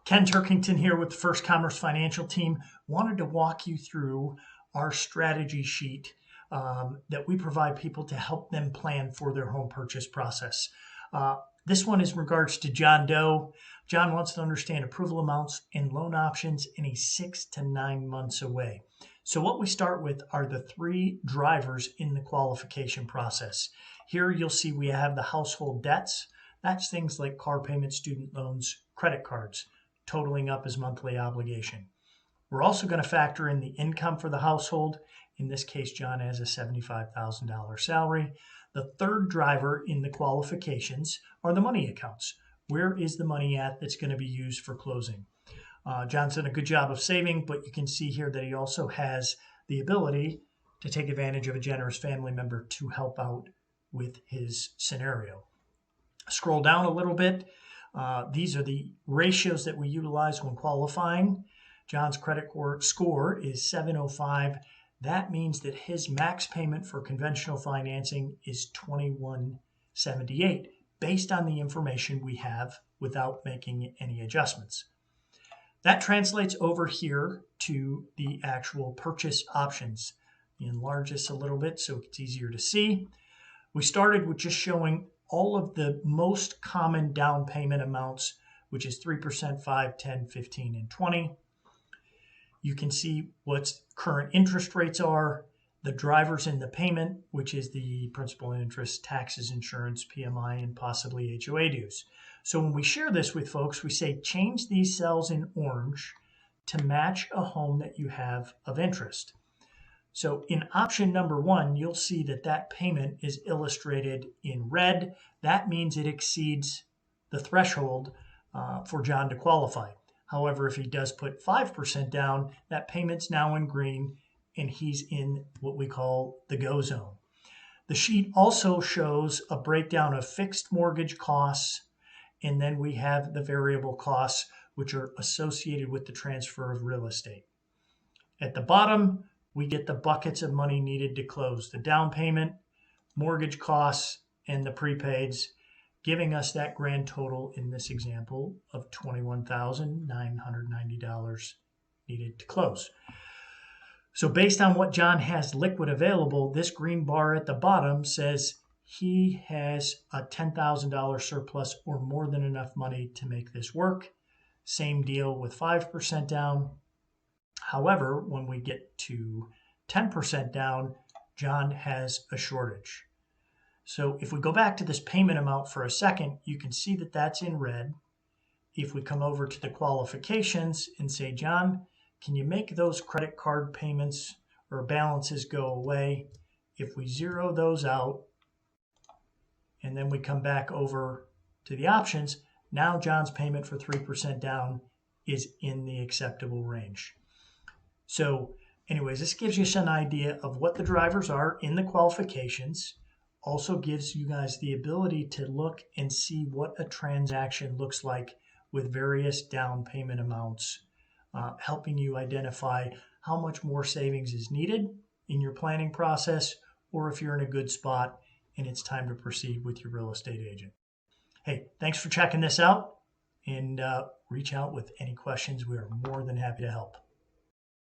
Ken Turkington here with the First Commerce Financial Team. Wanted to walk you through our strategy sheet that we provide people to help them plan for their home purchase process. This one is in regards to John Doe. John wants to understand approval amounts and loan options, and he's 6 to 9 months away. So what we start with are the three drivers in the qualification process. Here you'll see we have the household debts. That's things like car payments, student loans, credit cards, totaling up his monthly obligation. We're also going to factor in the income for the household. In this case, John has a $75,000 salary. The third driver in the qualifications are the money accounts. Where is the money at that's going to be used for closing? John's done a good job of saving, but you can see here that he also has the ability to take advantage of a generous family member to help out with his scenario. Scroll down a little bit. These are the ratios that we utilize when qualifying. John's credit score is 705. That means that his max payment for conventional financing is $2,178, based on the information we have without making any adjustments. That translates over here to the actual purchase options. Enlarge this a little bit so it's easier to see. We started with just showing all of the most common down payment amounts, which is 3%, 5, 10, 15, and 20. You can see what current interest rates are, the drivers in the payment, which is the principal and interest, taxes, insurance, PMI, and possibly HOA dues. So when we share this with folks, we say change these cells in orange to match a home that you have of interest. So in option number 1, you'll see that that payment is illustrated in red. That means it exceeds the threshold for John to qualify. However, if he does put 5% down, that payment's now in green, and he's in what we call the go zone. The sheet also shows a breakdown of fixed mortgage costs, and then we have the variable costs, which are associated with the transfer of real estate. At the bottom, we get the buckets of money needed to close the down payment, mortgage costs, and the prepaids, giving us that grand total in this example of $21,990 needed to close. So based on what John has liquid available, this green bar at the bottom says he has a $10,000 surplus or more than enough money to make this work. Same deal with 5% down. However, when we get to 10% down, John has a shortage. So if we go back to this payment amount for a second, you can see that that's in red. If we come over to the qualifications and say, John, can you make those credit card payments or balances go away? If we zero those out, and then we come back over to the options, now John's payment for 3% down is in the acceptable range. So anyways, this gives you an idea of what the drivers are in the qualifications. Also gives you guys the ability to look and see what a transaction looks like with various down payment amounts, helping you identify how much more savings is needed in your planning process, or if you're in a good spot and it's time to proceed with your real estate agent. Hey, thanks for checking this out, and reach out with any questions. We are more than happy to help.